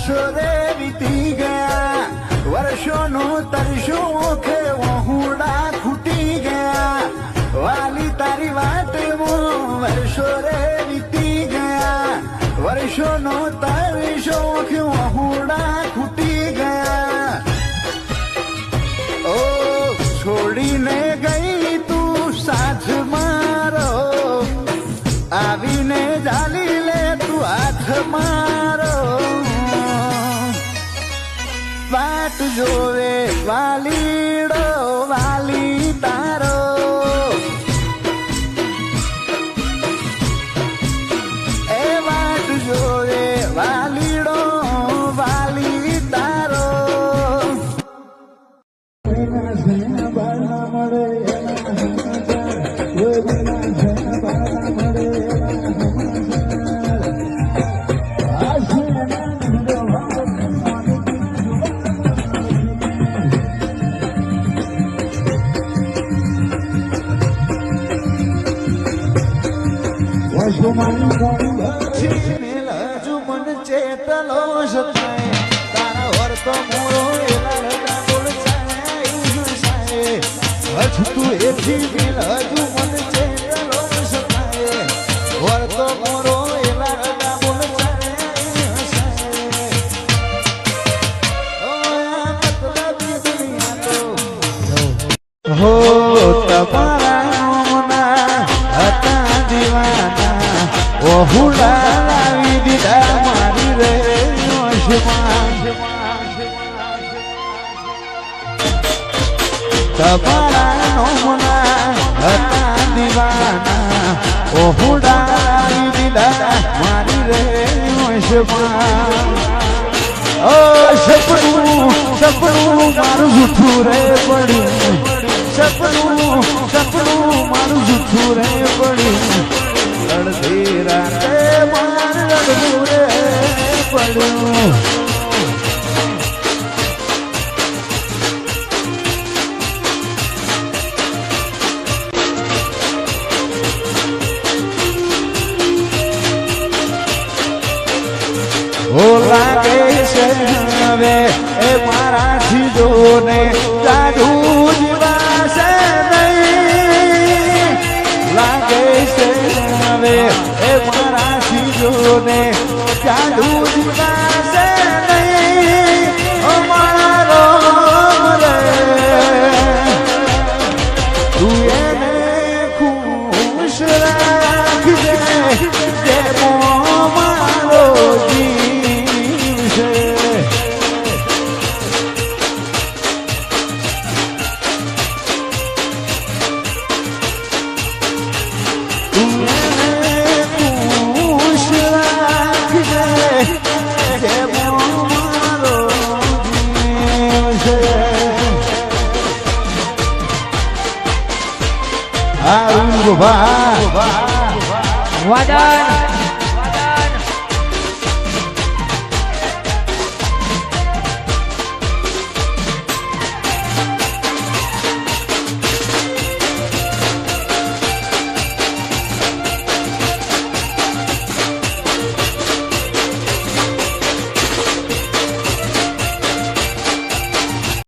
વર્ષો રે વીતી ગયા, વર્ષોનું તરશું ઓખે વહુડા ખૂટી ગયા, વાલી તારી વાટમાં વર્ષો રે વીતી ગયા, વર્ષોનો તરશો ઓખે વહુડા ખૂટી ગયા. ઓ છોડીને ગઈ તું સાથ મારો, આવીને જાલી લે તું હાથ મારો. વાટ જોવે વાલીડો વાલી તારો, એ વાટ જોવે વાલીડો વાલી તારો. હજુ મન ચેતલો શકાય, તારા વર્તો મોરો હજુ તું એથી મિલ, હજુ મન ચેતલો શકાય, વર્તો મોરો એલા બોલ હો તમારા હતા દીવાના, વહુડા લાવી દીધા મારી રે વશમાં. તમારા નોમના હતા દીવાના, વહુડા લાવી દીધા મારી રે વશમાં. ઓ સપનું સપનું મારું જૂઠું રે પડ્યું, સપનું સપનું મારું જૂઠું રે પડ્યું, અડધી રાતે માર રડવું રે પડ્યું. ઓ લાગે છે હવે એ મારાથી જોને જાદુ જીવાશે નહીં, લાગે છે હવે એ મારાથી જોને જાદુ જીવાશે નહીં. અમારો રે તું એને ખુશ રાખજે, જેવો મારો જીવ છે. તું એને ખુશ રાખજે, જેવો મારો જીવ છે. આ વાદન